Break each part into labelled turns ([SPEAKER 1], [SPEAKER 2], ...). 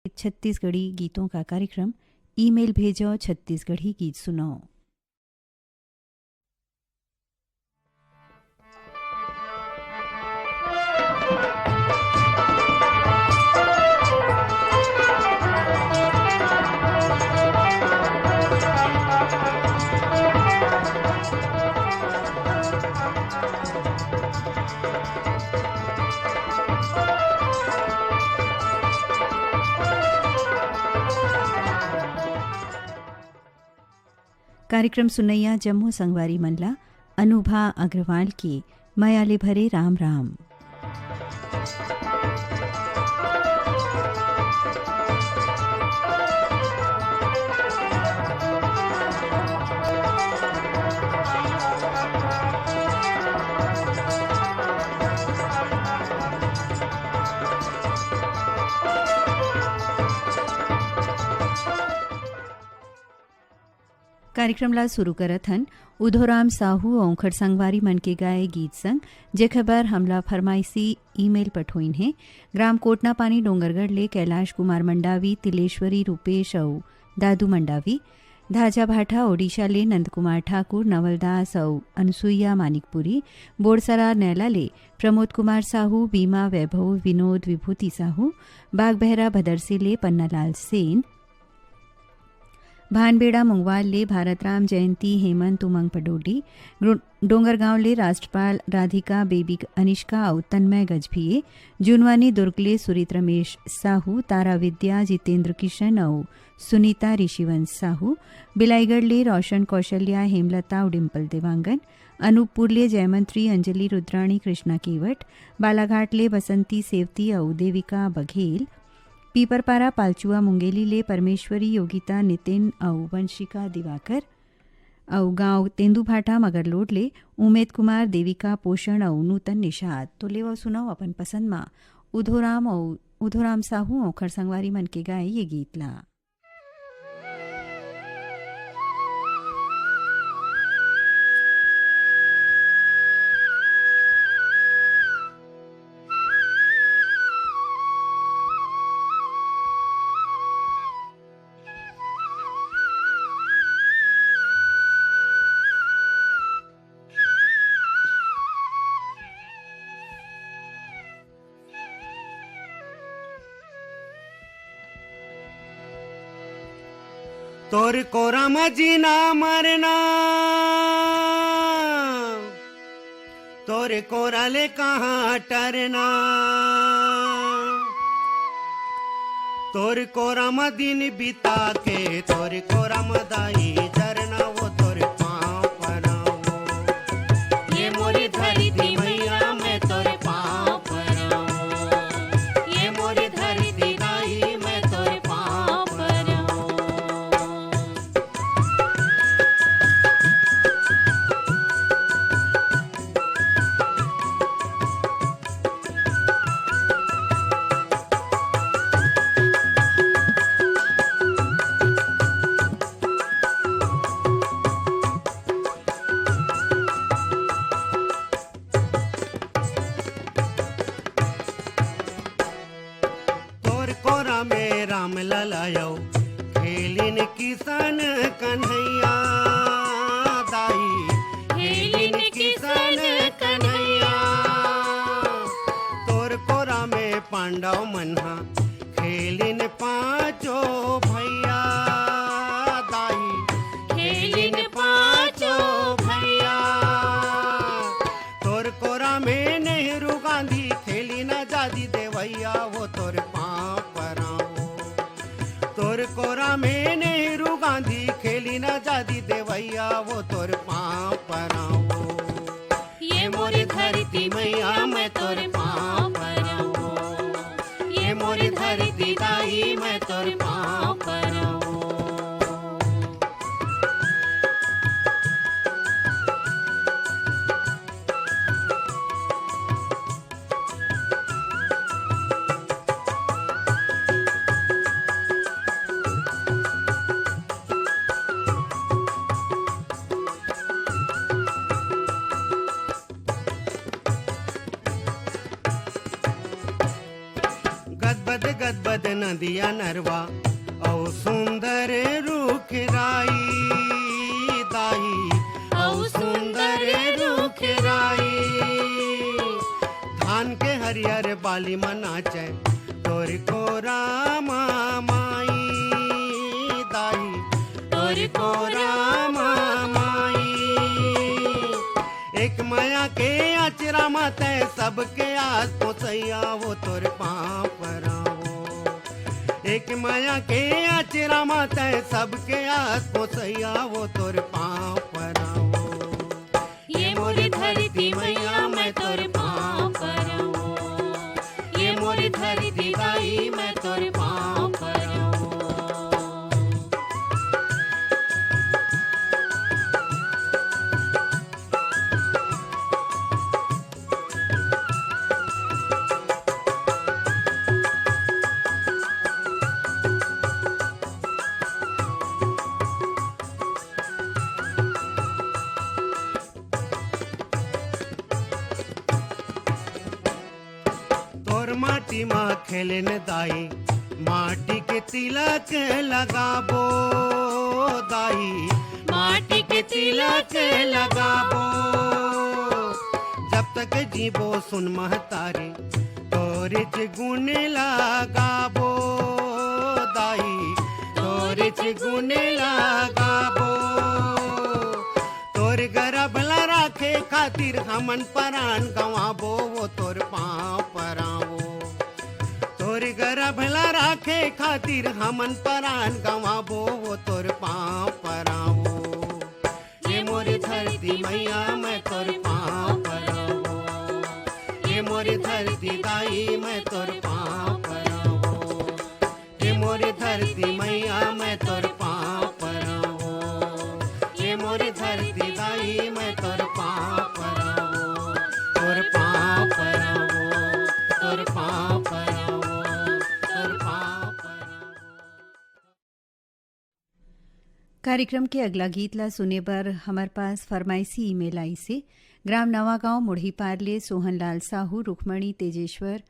[SPEAKER 1] छत्तीसगढ़ी गीतों का कार्यक्रम। ईमेल भेजो छत्तीसगढ़ी गीत सुनाओ। कार्यक्रम सुनैया जम्मू संगवारी मनला अनुभा अग्रवाल की मयाले भरे राम राम। कार्यक्रमला सुरू करत हन उधोराम साहू औंखड़ संगवारी मन के गाए गीत संग जे खबर हमला फरमाइशी ईमेल पठोइन है। ग्राम कोटना पानी डोंगरगढ़ ले कैलाश कुमार मंडावी, तिलेश्वरी रूपेश औ दादू मंडावी, धाजा भाठा ओडिशा ले नंद कुमार ठाकुर, नवलदास औ अनसुईया मानिकपुरी, बोरसरा नैला ले प्रमोद कुमार साहू, बीमा वैभव, विनोद विभूति साहू, बागबहरा भदरसी ले पन्नालाल सेन, भानबेड़ा मुंगवाल ले भारतराम जयंती, हेमंत उमंग पडोडी, डोंगरगांव ले राष्ट्रपाल राधिका बेबी अनिष्का और तन्मय गजभिये, जुनवानी दुर्ग ले सुरित रमेश साहू, तारा विद्या जितेंद्र किशन और सुनीता ऋषिवंश साहू, बिलाईगढ़ ले रोशन कौशल्या, हेमलता और डिम्पल देवांगन, अनूपपुर ले जयमंत्री अंजलि रुद्राणी कृष्णा केवट, बालाघाट ले बसंती सेवती और देविका बघेल, पीपरपारा पालचुआ मुंगेली ले परमेश्वरी योगिता नितिन औ वंशिका दिवाकर औ गांव तेंदुभाटा मगरलोड ले उमेद कुमार देविका पोषण औ नूतन निषाद। तो ले वो सुनाओ अपन पसंद मा उधोराम साहू औखड़ संगवारी मन के गाए ये गीत ला।
[SPEAKER 2] तोर कोरा मजीना मरना, तोरे कोरा ले कहाँ टरना, तोर कोरा मदीन बिता के तोर कोरा मदाई झरना, वो तोरे पाँव पराओ। ये मोरी धरती मैया मैं तोरे पाँव पराओ, ये मोरी धरती दाई मैं तोरे पाँव पराओ। राम ललायो खेलिन किसान कन्हैया दाई, खेलिन किसान कन्हैया। तोर कोरा में पांडव मन्हा खेलिन पांचो भैया दाई, खेलिन पांचो भैया। तोर कोरा में नेहरू गांधी खेलिन आजादी देवैया, वो तोर पाँव पराओ। तोर कोरा में नेहरू गांधी खेली न आजादी देवैया, वो तोर पाँव पराओ। ये मोरी धरती मैया मैं तोर पाँव पराओ, ये मोरी धरती दाई मैं तोर पाँव पराओ। गदबद नदी भैया नरवा औ सुंदर रूख राई दाई औ सुंदर रूख राई धान के हरियर बाली मनाचे तोर को रामा माई दाई तोर को रामा माई एक माया के अचरा माते सबके आस पोसैया वो तोर पाँव परावो एक माया के अचरा माते सबके आस पोसैया वो तोर पाँव परावो
[SPEAKER 3] ये मोरी धरती मैया मैं तोर पाँव परावो ये मोरी धरती दाई मैं तोर पाँव परावो
[SPEAKER 2] माटी माँ खेलन दाई माटी के तिलक लगाबो दाई माटी के तिलक लगाबो जब तक जीबो सुन महतारी तोरे च गुण लगाबो दाई तोरे च गुण लगाबो तोर गरा भला राखे खातिर हमन परान गवाबो वो तोर पाँव परावो तोर गरा भला राखे खातिर हमन परान गवाबो वो तोर पाँव परावो ये मोर धरती मैया मैं तोर पाँव परावो ये मोर धरती दाई मैं तोर पाँव परावो ये मोर धरती मैया मैं तोर पाँव परावो ये मोर धरती दाई मैं तोर पाँव परावो तोर पाँव परावो तोर पाँव परावो तोर पाँव परावो।
[SPEAKER 1] कार्यक्रम के अगला गीत ला सुने पर हमारे पास फरमाइशी ईमेल आई से ग्राम नवागांव मुढ़ी पार्ले सोहनलाल साहू रुक्मणी तेजेश्वर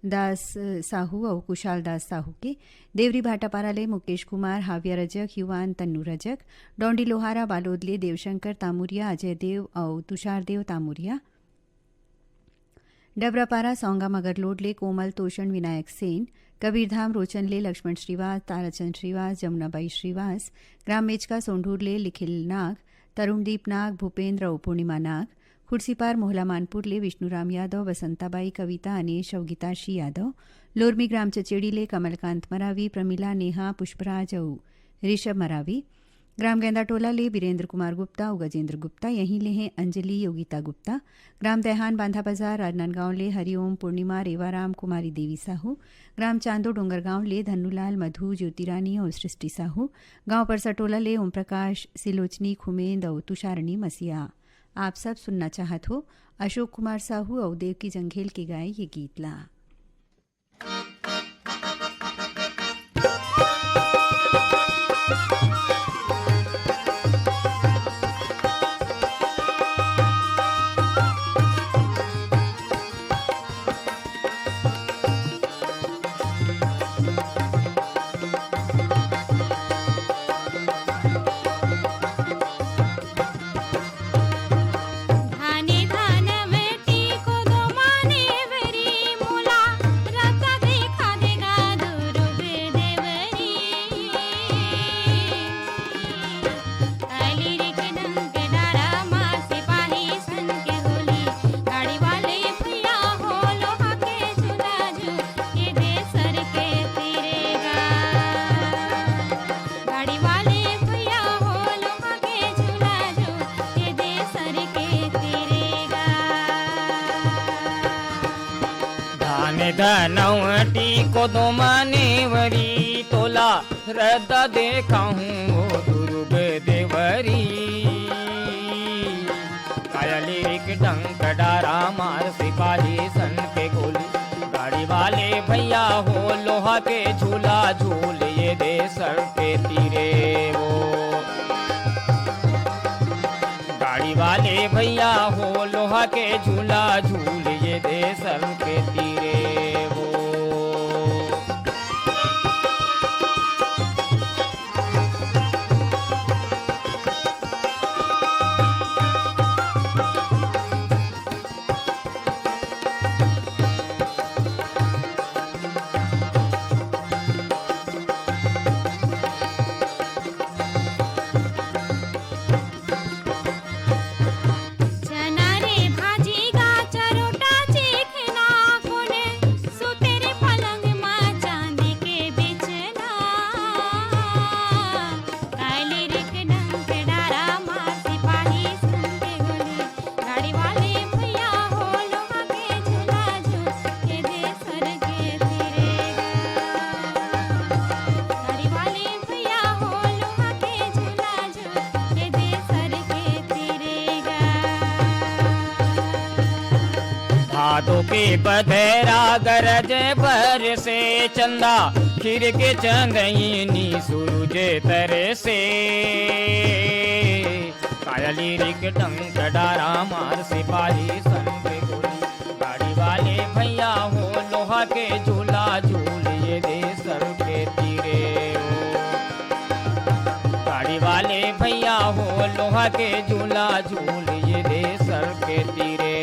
[SPEAKER 1] दास साहू और कुशाल दास साहू के देवरी भाटापाराले मुकेश कुमार हाव्या रजक युवान तन्नू रजक डोंडी लोहारा बालोदले देवशंकर तामुरिया अजय देव और तुषार देव तामुरिया डबरापारा सौंगा मगरलोडले कोमल तोषण विनायक सेन कबीरधाम रोचनले लक्ष्मण श्रीवास ताराचंद श्रीवास जमुनाबाई श्रीवास ग्राम मेचका सोंढूरले लिखिल नाग तरुणदीप नाग भूपेंद्र और पूर्णिमा नाग खुर्सीपार मोहला मानपुरले विष्णुराम यादव वसंताबाई कविता अनेश और गीताश्री यादव लोरमी ग्राम चचेड़ीले कमलकांत मरावी प्रमिला नेहा पुष्पराज और ऋषभ मरावी ग्राम गेंदाटोला ले बीरेंद्र कुमार गुप्ता और गजेंद्र गुप्ता यहीं ले हैं अंजलि योगिता गुप्ता ग्राम दहहान बांधा बाजार राजनांदगांव ले हरिओम पूर्णिमा रेवाराम कुमारी देवी साहू ग्राम चांदो डोंगरगांव ले धन्नूलाल मधु ज्योतिरानी और सृष्टि साहू गांव परसटोला ले ओम प्रकाश सिलोचनी खुमेंद और तुषारणी मसिया। आप सब सुनना चाहत हो अशोक कुमार साहू और देव की जंघेल की गाय ये गीत ला।
[SPEAKER 4] धनवटी को दो मानेवरी तोला रद देखा हूँ दुर्ग देवरी कायली के डंक डारा मार सिपाही सन के गोली गाड़ी वाले भैया हो लोहा के झूला झूल ये दे सर के तीरे वो गाड़ी वाले भैया हो लोहा के झूला झूल ये दे सर के तीरे वो भादों के बधेरा गरज भर से चंदा खीर के चंदनी सूरज तरे से कायली रिक डंक डारा मार सिपाही सन पे गोली गाड़ी वाले भैया हो लोहा के झूला झूल ये दे सर के तीरे गाड़ी वाले भैया हो लोहा के झूला झूल ये दे सर के तीरे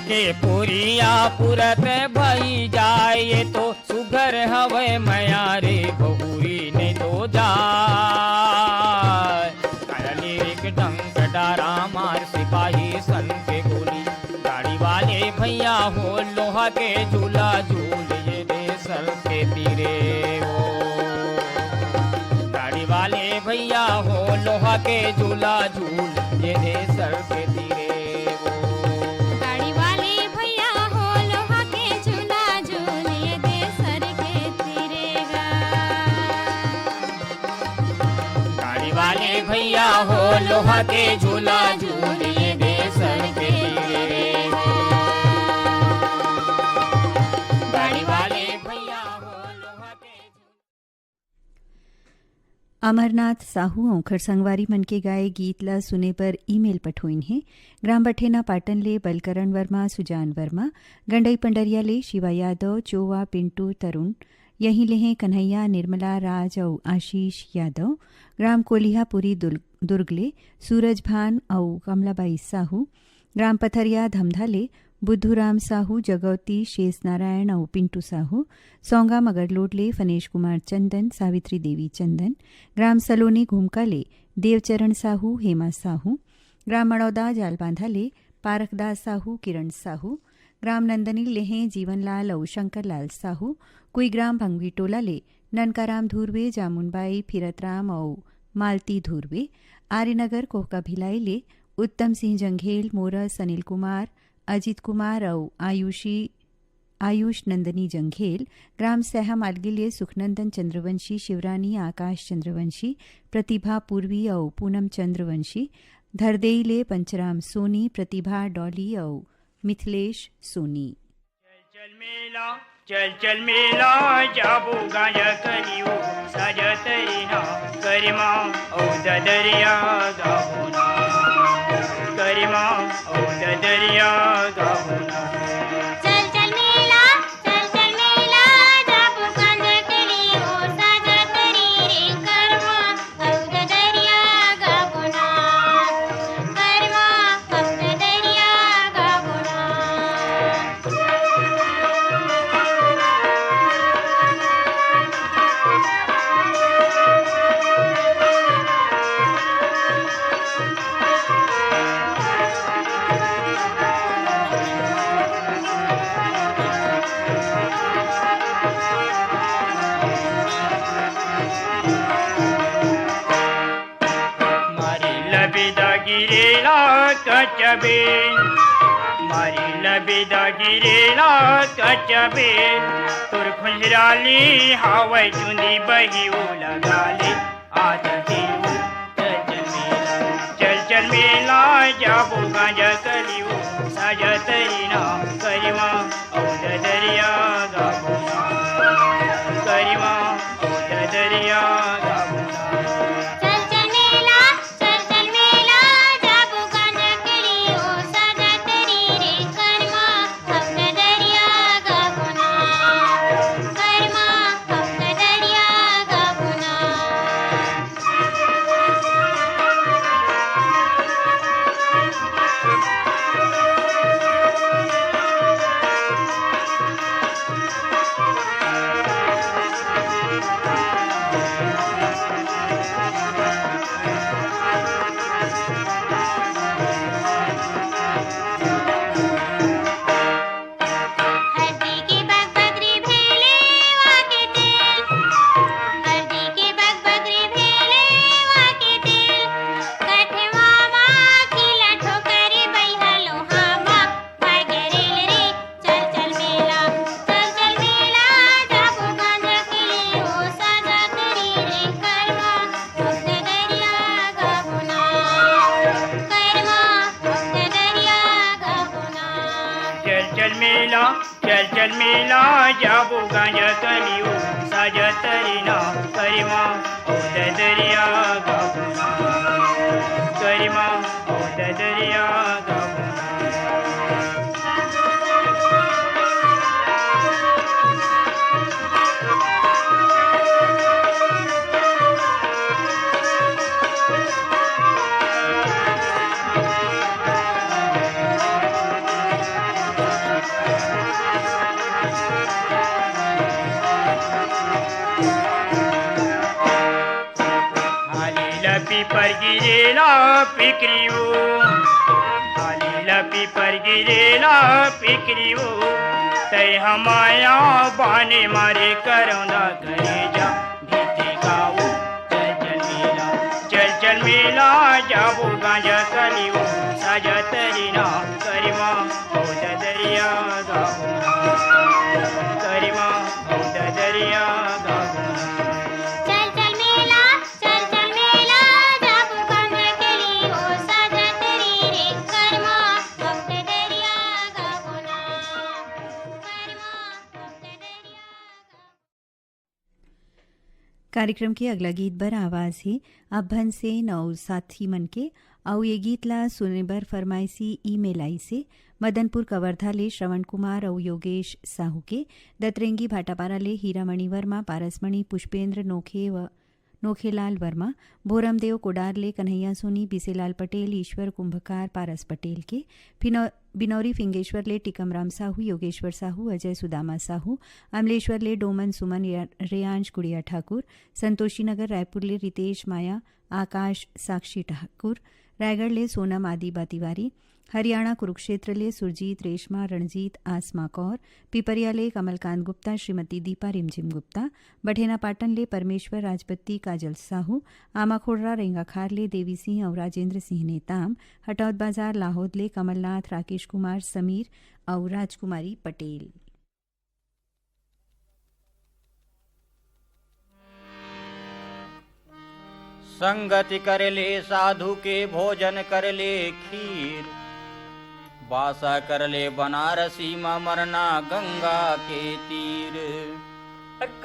[SPEAKER 4] के पुरिया पुरत भई जाए तो सुगर हवे मया रे बहुरी ने तो जाए कायली एक डंक डारा मार सिपाही सन के गोली गाड़ी वाले भैया हो लोहा के झूला झूल ये दे सर के तीरे हो गाड़ी वाले भैया हो लोहा के झूला झूल ये दे सर के तीरे भैया हो लोहा के झूला झूलिए दे सर के तीरे गाड़ी वाले भैया हो लोहा के
[SPEAKER 1] अमरनाथ साहू औखर संगवारी मन के गाए गीत ला सुने पर ईमेल पठोइन है ग्राम बठेना पाटन ले बलकरण वर्मा सुजान वर्मा गंडई पंडरिया ले शिवा यादव चोवा पिंटू तरुण यहीं लेहें कन्हैया निर्मला राज और आशीष यादव ग्राम कोलिहापुरी दुर्गले सूरज भान और कमलाबाई साहू ग्राम पथरिया धमधाले बुद्धूराम साहू जगौती शेष नारायण और पिंटू साहू सौंगा मगरलोडले फनेश कुमार चंदन सावित्री देवी चंदन ग्राम सलोनी घूमकाले देवचरण साहू हेमा साहू ग्राम मड़ौदा जालबांधाले पारखदास साहू किरण साहू ग्राम नंदनी लेहें जीवनलाल और शंकरलाल साहू कुई ग्राम भंगवी टोला ले ननकाराम धूरवे जामुनबाई फिरतराम और मालती धूरवे आर्यनगर कोहका भिलाई ले उत्तम सिंह जंघेल मोरस अनिल कुमार अजित कुमार और आयुष नंदनी जंघेल ग्राम सहा मालगिले सुखनंदन चंद्रवंशी शिवरानी आकाश चंद्रवंशी प्रतिभा पूर्वी और पूनम चंद्रवंशी धरदेईले पंचराम सोनी प्रतिभा डॉली और मिथिलेश सोनी
[SPEAKER 5] चल चल मेला जाबो गांजा कलियो सजतरीना करिमा ओ दरिया गाबुना करिमा ओ दरिया गाबुना कचबेल मारी लबेदा गिरेला कचबेल तुर खुंजराली हवाई चुंदी बही लगाले आज चल चल मेला जाबो गांजा कलियो साजा तरीना करिमा औद दरिया गाबुना करिमा औद दरिया गाबुना
[SPEAKER 3] कर्मा
[SPEAKER 5] चल चल मेला जाबो गांजा कलियो साजतरीना करिमा औद दरिया गाबुना करिमा औद दरिया गाबुना पर गिरेला पिकरियो हालीला पर गिरेला पिकरियो तय हमाया बाने मारे करौंदा करे जा भीती गाओ चल चल मेला जाबो गांजा कलियो साजा तरीना करिमा औद दरिया गाबुना करिमा औद दरिया गाबुना
[SPEAKER 1] कार्यक्रम के अगला गीत बर आवाज है अभन से नौ साथी मन के औ ये गीत ला सुने बर फरमाइसी ईमेल आई से मदनपुर कवर्धा ले श्रवण कुमार और योगेश साहू के दतरेंगी भाटापारा ले हीरामणि वर्मा पारसमणि पुष्पेंद्र नोखेलाल वर्मा भोरमदेव कोडार ले कन्हैया सोनी बिसेलाल पटेल ईश्वर कुंभकार पारस पटेल के बिनौरी फिंगेश्वर ले टिकमराम साहू योगेश्वर साहू अजय सुदामा साहू अमलेश्वर ले डोमन सुमन रेयांश गुड़िया ठाकुर संतोषी नगर रायपुर ले रितेश माया आकाश साक्षी ठाकुर रायगढ़ ले सोनम आदिबा तिवारी हरियाणा कुरुक्षेत्र ले सुरजीत रेशमा रणजीत आसमा कौर पिपरिया ले कमलकांत गुप्ता श्रीमती दीपा रिमझिम गुप्ता बठेना पाटन ले परमेश्वर राजपत्ती काजल साहू आमाखोड़रा रेंगाखार ले देवी सिंह और राजेंद्र सिंह नेताम हटौद बाजार लाहौद ले कमलनाथ राकेश कुमार समीर और राजकुमारी पटेल।
[SPEAKER 4] संगति कर ले साधु के भोजन कर ले खीर बासा कर ले बनारसी मा मरना गंगा के तीर।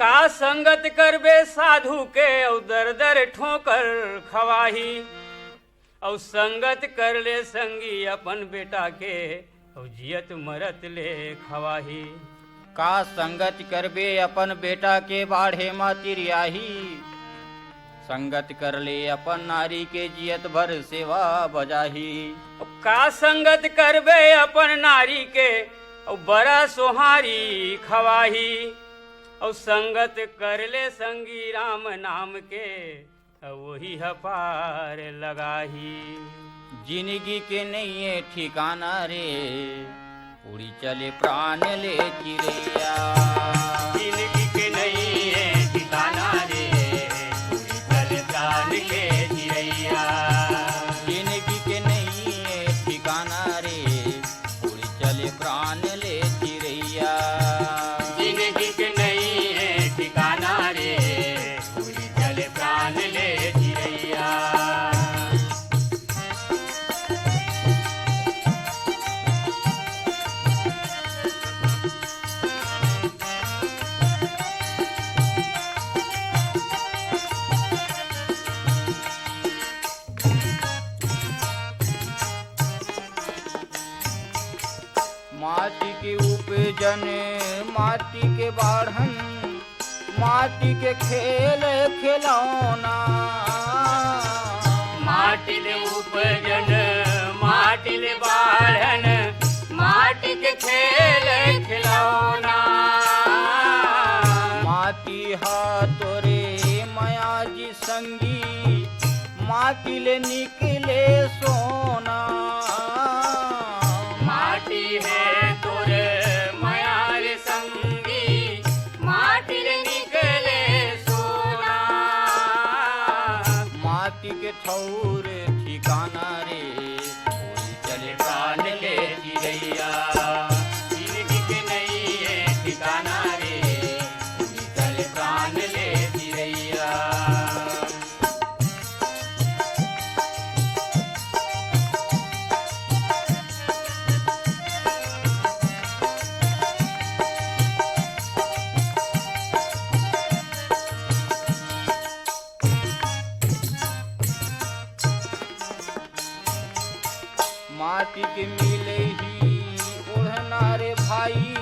[SPEAKER 6] का संगत करबे साधु के औ दर दर ठोकर खवाही औ संगत कर ले संगी अपन बेटा के औ जियत मरत ले खवाही।
[SPEAKER 4] का संगत करबे अपन बेटा के बाढ़े मा तिरियाही संगत कर ले अपन नारी के जियत भर सेवा बजाही।
[SPEAKER 6] का संगत करबे अपन नारी के औ बड़ा सोहारी खवाही औ संगत कर ले संगी राम नाम के वही हपार लगाही।
[SPEAKER 4] जिंदगी के नहीं ठिकाना रे उड़ी चले प्राण ले चिड़ैया
[SPEAKER 6] जिंदगी के नहीं है ठिकाना रे उड़ी चले प्राण ले चिड़ैया।
[SPEAKER 4] जिंदगी के नहीं है ठिकाना रे उड़ी चले प्राण ले चिड़ैया।
[SPEAKER 6] जिंदगी के नहीं है ठिकाना रे उड़ी चले प्राण ले चिड़ैया।
[SPEAKER 4] माटी के उपजन माटी के बाढ़न माटी के खेल खिलौना
[SPEAKER 6] माटी ले उपजन माटी ले बाढ़न माटी के खेल खिलौना।
[SPEAKER 4] माटी हाथोरे माया जी संगी माटी ले निकले सोना।
[SPEAKER 6] माटी है तोरे मायार संगी माटी ले निकले सोना।
[SPEAKER 4] माटी के ठौर ठिकाना रे कोई चले प्राण ले चिड़ैया।
[SPEAKER 6] जिंदगी के नहीं है ठिकाना रे कोई चले प्राण ले चिड़ैया।
[SPEAKER 4] माटी के मिले ही ओढ़ना रे भाई,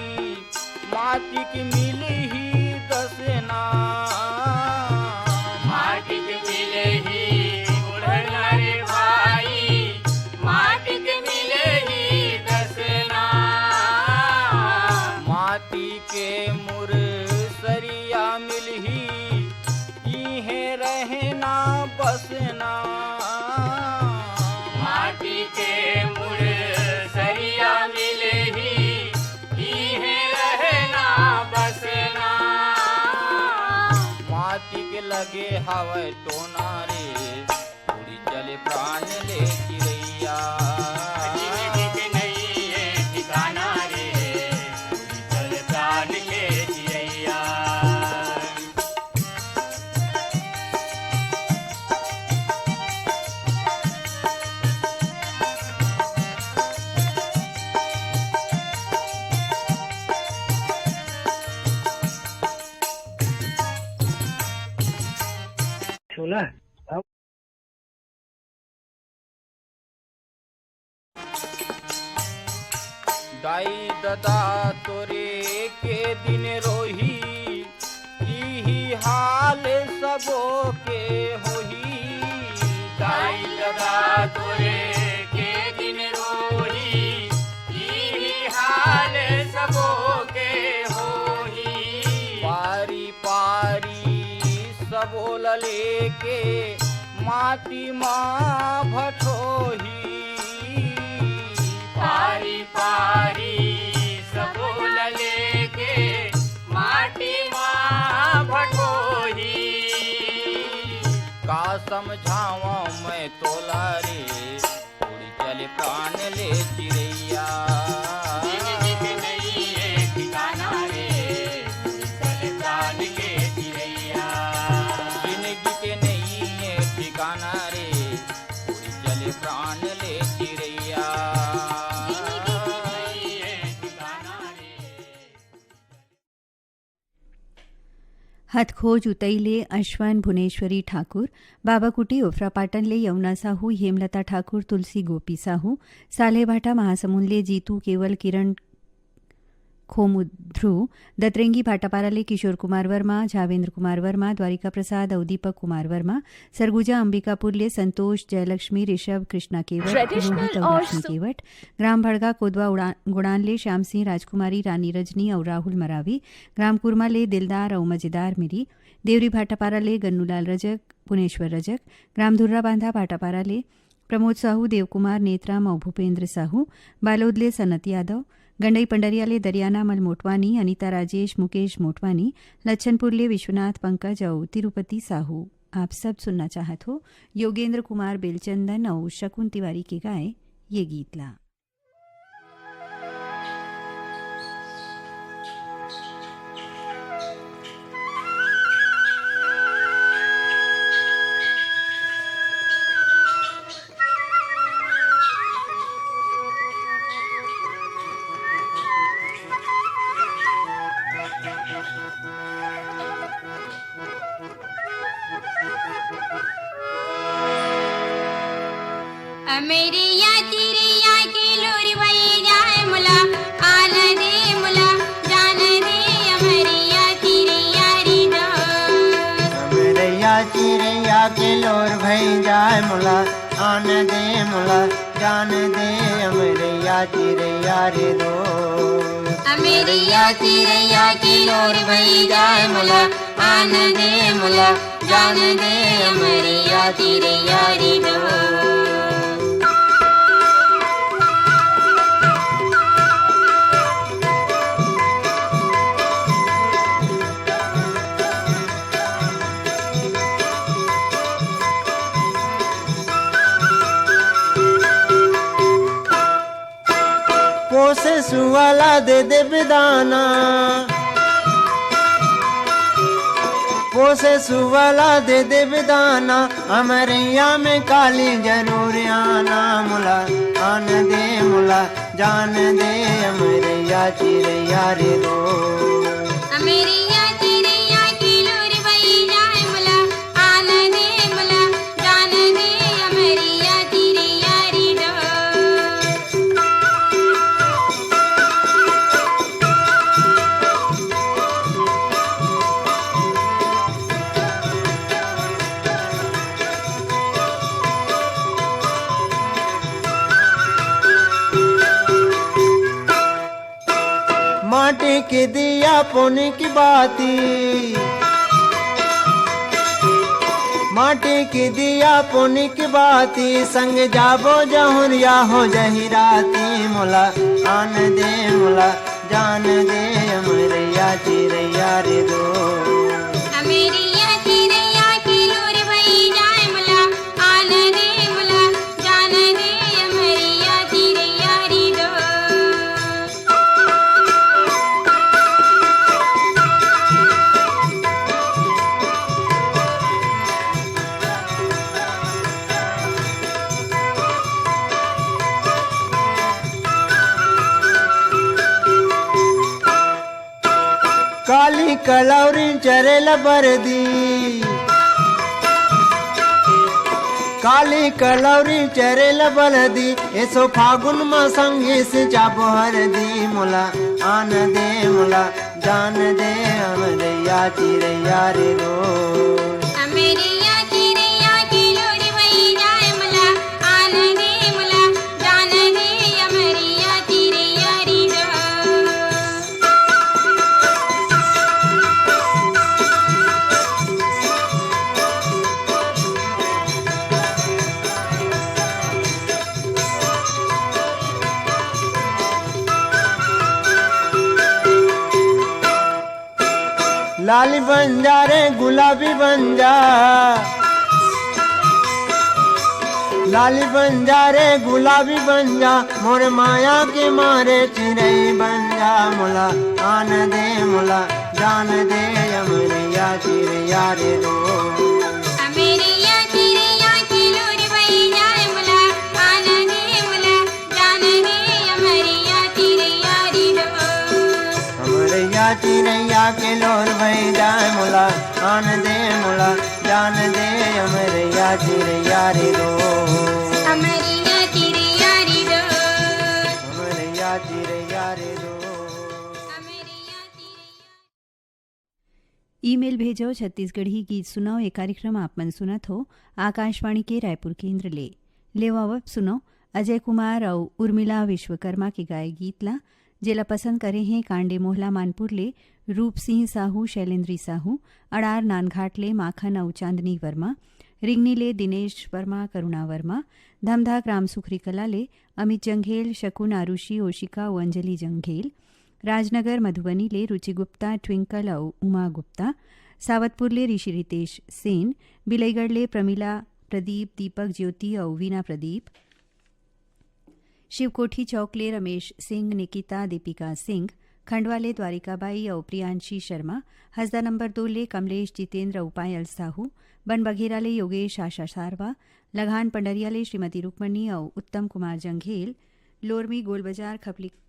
[SPEAKER 4] माटी के मिले ही दसना,
[SPEAKER 3] माटी के मिले ही ओढ़ना रे भाई, माटी के मिले ही दसना,
[SPEAKER 4] माटी के मुर सरिया मिलही इहे रहना बसना,
[SPEAKER 3] माटी के मुड़ सरिया मिले ही इहे रहना बसना,
[SPEAKER 4] माटी के लगे हवे टोना रे उड़ी चले प्राण ले चिड़ैया,
[SPEAKER 3] जिंदगी के नहीं है ठिकाना रे, उड़ी चल प्राण के चिड़ैया।
[SPEAKER 4] दाई ददा तोरे के दिन रोही इही हाल सबो के होही,
[SPEAKER 3] दाई ददा तोरे के दिन रोही इही हाल सबो के होही,
[SPEAKER 4] पारी पारी सबो लले के माटी माँ भठोही,
[SPEAKER 3] पारी पारी सबोल लेके माटी माँ भटोही,
[SPEAKER 4] का समझावा मैं तोला रे उड़ी चले प्राण ले चिड़ैया,
[SPEAKER 3] जिंदगी के नहीं है ठिकाना रे, चल प्राण के चिड़ैया,
[SPEAKER 4] जिंदगी के नहीं है ठिकाना रे उड़ी चले प्राण ले चिड़ैया,
[SPEAKER 3] नहीं है ठिकाना रे।
[SPEAKER 1] हथखोज उतैले अश्वन भुवनेश्वरी ठाकुर, बाबाकुटी ओफ्रा पाटनले यमुना साहू, हेमलता ठाकुर, तुलसी गोपी साहू, सालेभाटा महासमुंदले जीतू केवल, किरण खोमुध्रु, दतरेंगी भाटापाराले किशोर कुमार वर्मा, झावेंद्र कुमार वर्मा, द्वारिका प्रसाद और दीपक कुमार वर्मा, सरगुजा अंबिकापुरले संतोष, जयलक्ष्मी, ऋषभ, कृष्णा केवट, रोहित और लक्ष्मी केवट, ग्राम भड़गा कोदवा गुड़ानले श्याम सिंह, राजकुमारी, रानी रजनी और राहुल मरावी, ग्राम कुरमाले दिलदार और मजेदार मिरी, देवरी भाटापाराले गन्नूलाल रजक, पुनेश्वर रजक, ग्राम धुर्रा बांधा भाटापाराले प्रमोद साहू, देवकुमार, नेत्राम और भूपेंद्र साहू, बालोदले सनत यादव, गंडई पंडरियाले दरियाना मल मोटवानी, अनीता राजेश, मुकेश मोटवानी, लच्छनपुरले विश्वनाथ पंकज और तिरुपति साहू। आप सब सुनना चाहत हो योगेंद्र कुमार बेलचंदन और शकुन तिवारी के गाए ये गीतला।
[SPEAKER 7] अमेरिया चिड़िया की लोरी भई जाए मुला, आन दे मुला, जान दे अमरिया चिड़िया री दो।
[SPEAKER 8] अमरिया चिड़िया की लोर भई जाए मुला, आन दे मुला, जान दे अमरिया चिड़िया रे दो।
[SPEAKER 7] अमेरिया चिड़िया की लोर भई जाए मुला, आन दे मुला, जान दे अमरिया चिड़िया री दो।
[SPEAKER 8] पोसे सुवाला दे दे बिदाना, पोसे सुवाला दे दे बिदाना, अमरिया में काली जरूर आना मुला, आन दे मुला, जान दे अमरिया चिड़िया रे दो।
[SPEAKER 7] अमेरिया चिड़िया की लोर भई जाए मुला, आन दे मुला, जान दे अमरिया चिड़िया री दो।
[SPEAKER 8] माटी की दिया पुण्य की बाती, माटी की दिया पुण्य की बाती, संग जाबो जहुरिया हो जही राती, मुला आन दे मुला जान दे अमरिया चिरैया रे दो।
[SPEAKER 7] अमेरिया चिरैया की लोर भई जाए मुला आन दे मुला जान दे अमरिया चिरैया री दो।
[SPEAKER 8] काली कलौरी चरेल बरदी, काली कलौरी चरेल बलदी, ऐसो फागुन में संगे से जाबो हरदी, मुला आन दे मुला जान दे अमरिया चिरैया रे दो।
[SPEAKER 7] अमेरिया चिरैया की लोर भई जाए मुला आन दे मुला जान दे अमरिया चिरैया री दो।
[SPEAKER 8] लाली बन जा रे गुलाबी बन जा, लाली बन जा रे गुलाबी बन जा, मोर माया के मारे चिरई बन जा, मुला आन दे मुला जान दे अमरिया चिरैया रे दो।
[SPEAKER 7] अमेरिया चिरैया की लोर भई जाए मुला आन दे मुला जान दे अमरिया चिरैया री दो।
[SPEAKER 8] अमरिया चिरैया के लोर भई जाए मुला आन दे मुला जान दे अमरिया चिरैया रे दो।
[SPEAKER 7] अमरिया चिरैया री दो।
[SPEAKER 8] अमरिया चिरैया रे दो।
[SPEAKER 7] अमरिया चिरैया।
[SPEAKER 1] ईमेल भेजो छत्तीसगढ़ी गीत सुनाओ। ये कार्यक्रम आप मन सुनत हो आकाशवाणी के रायपुर केंद्र ले अब सुनो अजय कुमार और उर्मिला विश्वकर्मा के गाए गीत ला, जेला पसंद करे हैं कांडे मोहला मानपुर ले रूप सिंह साहू, शैलेंद्री साहू, अड़ार नानघाट ले माखन और चांदनी वर्मा, रिंगनी ले दिनेश वर्मा, करुणा वर्मा, धमधाक रामसुखरी कला ले अमित जंघेल, शकुन आरुषि, ओशिका और अंजलि जंघेल, राजनगर मधुबनी ले रुचि गुप्ता, ट्विंकल और उमा गुप्ता, सावतपुर ले ऋषि रितेश सेन, बिलईगढ़ ले प्रमिला प्रदीप, दीपक ज्योति और वीना प्रदीप, शिवकोठी चौकले रमेश सिंह, निकिता, दीपिका सिंह, खंडवाले द्वारिकाबाई और प्रियांशी शर्मा, हसदा नंबर 2 ले कमलेश जितेंद्र उपायल साहू, बन बघेरा ले योगेश आशा सारवा, लगान पंडरिया ले श्रीमती रुक्मणी और उत्तम कुमार जंघेल, लोरमी गोलबाजार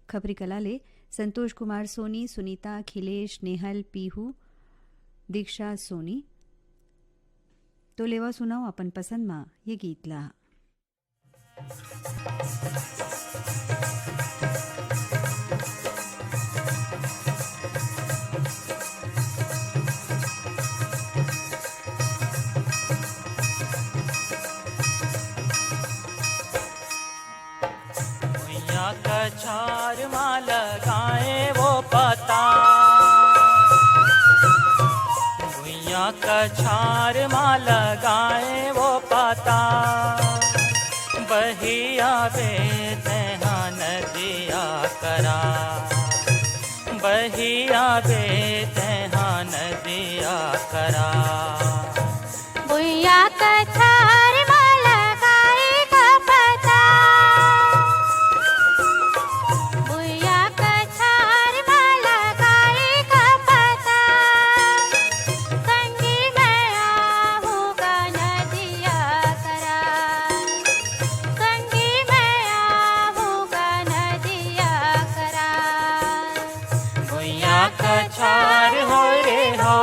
[SPEAKER 1] खपरी कला ले संतोष कुमार सोनी, सुनीता, अखिलेश, नेहल, पीहू, दीक्षा सोनी। तो लेवा सुनाओ अपन पसंद मा ये गीत ला।
[SPEAKER 4] कछार माँ लगाए वो पता, भुइया कछार माँ लगाए वो पता, बहिया बे ध्यान दिया करा, बहिया बे ध्यान दिया करा।
[SPEAKER 7] भुइया कछार माँ लगाए का पता, भुइया कछार माँ लगाए का पता, संगी मैं आहूँगा नदिया करा, संगी मैं आहूँगा नदिया करा।
[SPEAKER 4] भुइया कछार हो रे हो,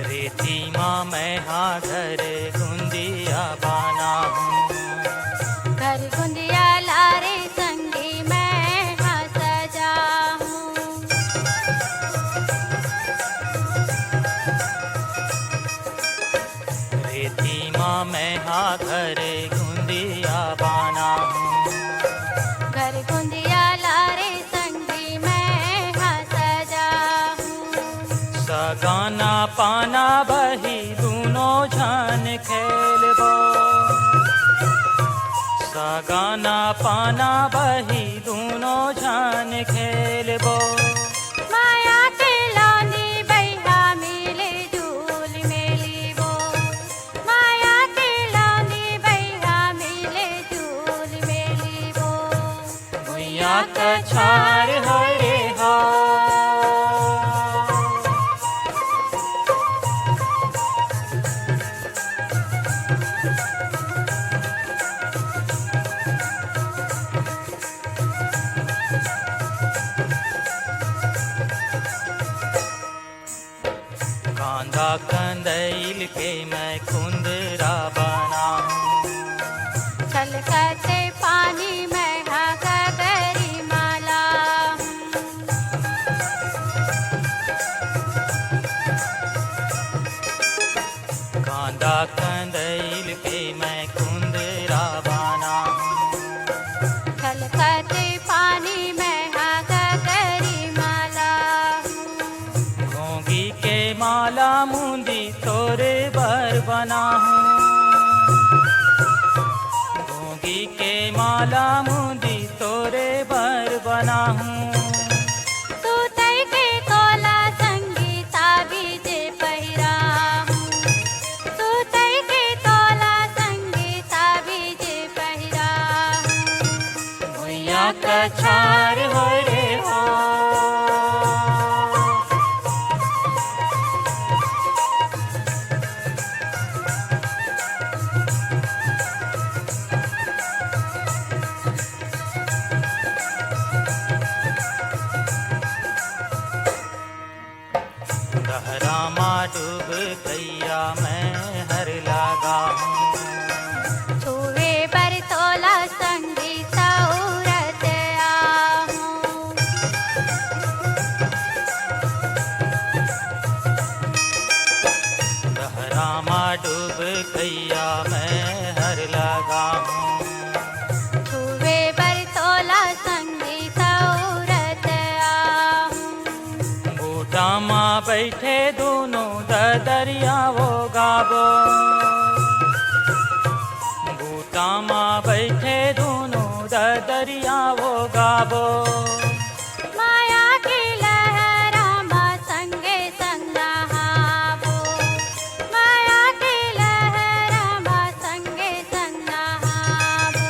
[SPEAKER 4] रेती माँ मैं हाँ घर गुंदिया बाना हूँ,
[SPEAKER 7] घर गुंदिया लारे संग
[SPEAKER 4] धरती माँ मैं हाँ घर गुंदिया बाना हूँ।
[SPEAKER 3] घर गुंदिया लारे संगी मैं हाँ सजा हूँ।
[SPEAKER 4] सगाना पाना बही दोनों जान खेलबो। सगाना पाना बही दोनों जान खेलबो।
[SPEAKER 3] माया के लौंदी बैहा मिले झूल मेलीबो। माया के लौंदी बैहा मिले झूल मेलीबो।
[SPEAKER 4] भुइया कछार हरे हो। कांदा कंदैल के मैं कुंदरा बना हूँ।
[SPEAKER 3] छलकते पानी में हाँ गगरी माला हूँ।
[SPEAKER 4] कांदा कंदैल के मैं कुंदरा बना हूँ।
[SPEAKER 3] छलकते पानी में हाँ गगरी माला हूँ।
[SPEAKER 4] घोंगी के माला मुंदी तोरे बर बना हूँ। घोंगी के माला मुंदी तोरे बर बना हूँ।
[SPEAKER 3] तू तई के तोला संगीता बीजे पहिरा हूँ। तू तई के तोला संगीता बीजे पहिरा हूँ।
[SPEAKER 4] भुइया कछार हो रे हो। गहरा माँ डूब गैया मैं हर लगा हूँ।
[SPEAKER 3] छुए पर तोला संगीता उरत आहूँ।
[SPEAKER 4] गहरा माँ डूब गैया मैं हर लगा हूँ।
[SPEAKER 3] छुए पर तोला संगीता उरत आहूँ।
[SPEAKER 4] बूटा माँ बैठे दोनों दरिया वो गाबो। बूटा माँ बैठे दोनों दरिया वो गाबो।
[SPEAKER 3] माया की लहरा माँ संगे संग नहावो। माया की लहरा माँ संगे संग नहावो।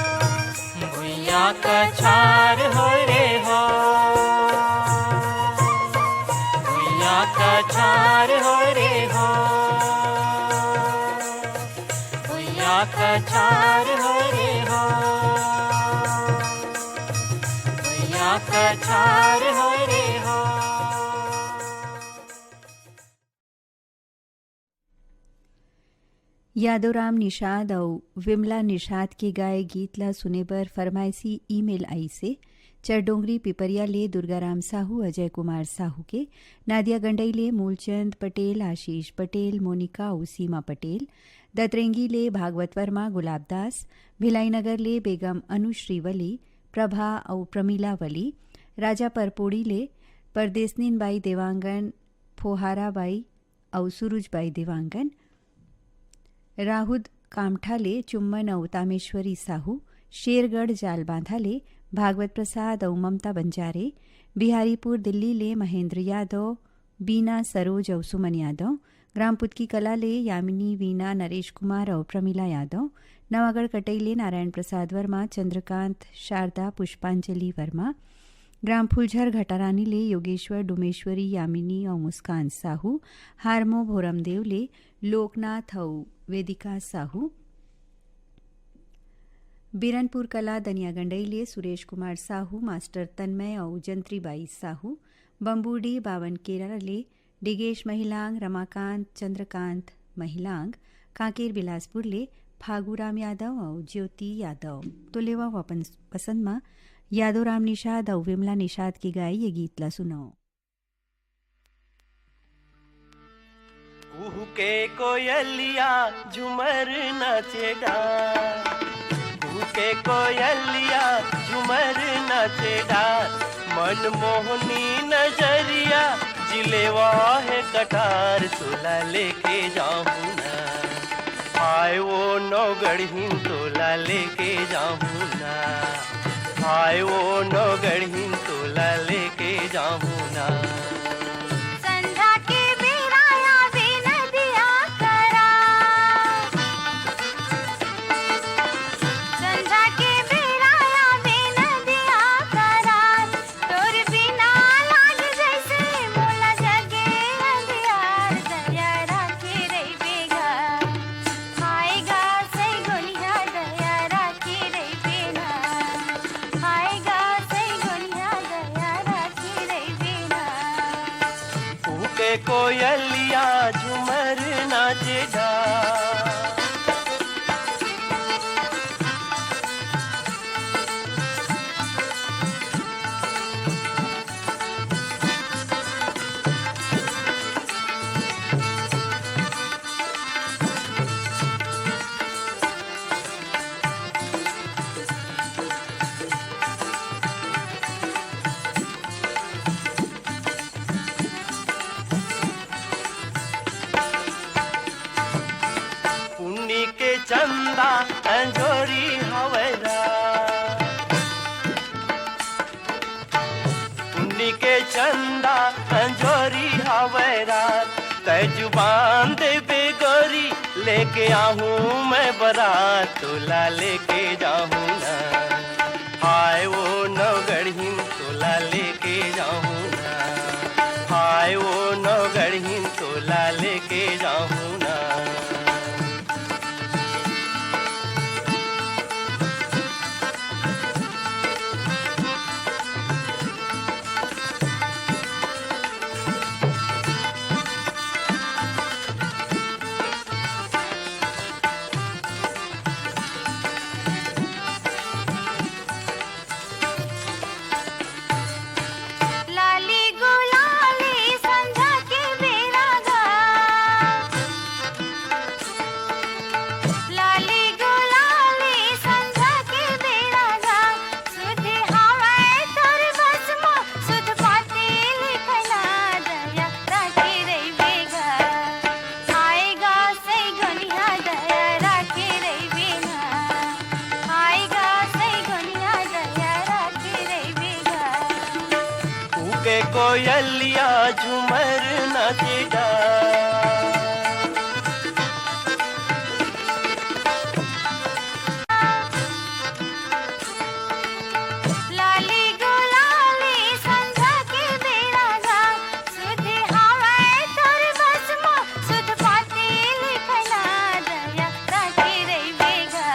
[SPEAKER 4] भुइया कछार हो रे हो। भुइया कछार हो रे हो। भुइया कछार हो रे हो। भुइया कछार हो रे हो।
[SPEAKER 1] यादोराम निषाद और विमला निषाद के गाए गीत ला सुने पर फरमाइशी ईमेल आई से चरडोंगरी पिपरिया ले दुर्गाराम साहू, अजय कुमार साहू के, नादिया गंडई ले मूलचंद पटेल, आशीष पटेल, मोनिका और सीमा पटेल, दतरेंगी ले भागवत वर्मा, गुलाबदास, भिलाईनगर ले बेगम अनुश्री वली, प्रभा और प्रमीला वली, राजा परपोड़ी ले परदेसनीन बाई देवांगन, फोहारा बाई और सुरुजबाई देवांगन, राहुद कामठाले चुम्मन और तामेश्वरी साहू, शेरगढ़ जाल बांधाले भागवत प्रसाद और ममता बंजारे, बिहारीपुर दिल्ली ले महेंद्र यादव, बीना सरोज और सुमन यादव, ग्राम पुतकी कला ले यामिनी वीना, नरेश कुमार और प्रमीला यादव, नवागढ़ कटई ले नारायण प्रसाद वर्मा, चंद्रकांत, शारदा, पुष्पांजलि वर्मा, ग्राम फुलझर घटारानी ले योगेश्वर, डुमेश्वरी, यामिनी और मुस्कान साहू, हारमो भोरमदेव ले लोकनाथ और वेदिका साहू, बिरनपुर कला दनियागंडई ले सुरेश कुमार साहू, मास्टर तन्मय और जंत्रीबाई साहू, बम्बूडी बावनकेरा ले डिगेश महिलांग, रमाकांत, चंद्रकांत महिलांग, कांकेर बिलासपुर ले फागूराम यादव और ज्योति यादव। तो लेवा अपन पसंद में यादोराम निषाद और विमला निषाद की गाई ये गीत ला सुनाओ।
[SPEAKER 9] के कोयलिया झुमर नाचे डार, के कोयलिया झुमर नाचे डार, मन मोहनी नजरिया जिलेवा है कटार, तोला लेके जाऊं ना, आए वो नौगढ़ीन तोला लेके जाऊं ना, आए वो नौगढ़ीन तोला लेके जाऊं ना।
[SPEAKER 3] संध्या के बेराया वे नदिया करा, संध्या के बेराया वे नदिया करा, तोर बिना लाग जैसे मोला जगे अंधियार, दया राखे रे बेगा, आएगा सही गोलिया दया राखे रे बेना, आएगा सही गोलिया दया राखे रे बेना।
[SPEAKER 9] के कोयलिया झुमर नाचे डार, पुन्नी के चंदा अंजोरी हवेरा, पुन्नी के चंदा अंजोरी हवेरा, तय जुबान दे बेगोरी लेके आहूं मैं बारात, तोला लेके जाऊं ना, हाय वो नौगढ़ीन तोला लेके जाऊं ना, हाय वो नौगढ़ीन तोला लेके जाऊं ना।
[SPEAKER 3] लाली गुलाली संध्या के बेरा गा, लाली गुलाली संध्या के बेरा गा, सुध हवाए तोर बसमा सुध पाती लिखना, दया राखे रे बेगा, आएगा सही गोलिया दया राखे रे बेना, आएगा सही गोलिया दया राखे रे बेगा।
[SPEAKER 9] के कोयलिया झुमर नाचे डार,
[SPEAKER 3] लाली गुलाली संध्या के बेरा गा, सुध हवाए तोर बसमा सुध पाती लिखना, दया राखे रे बेगा,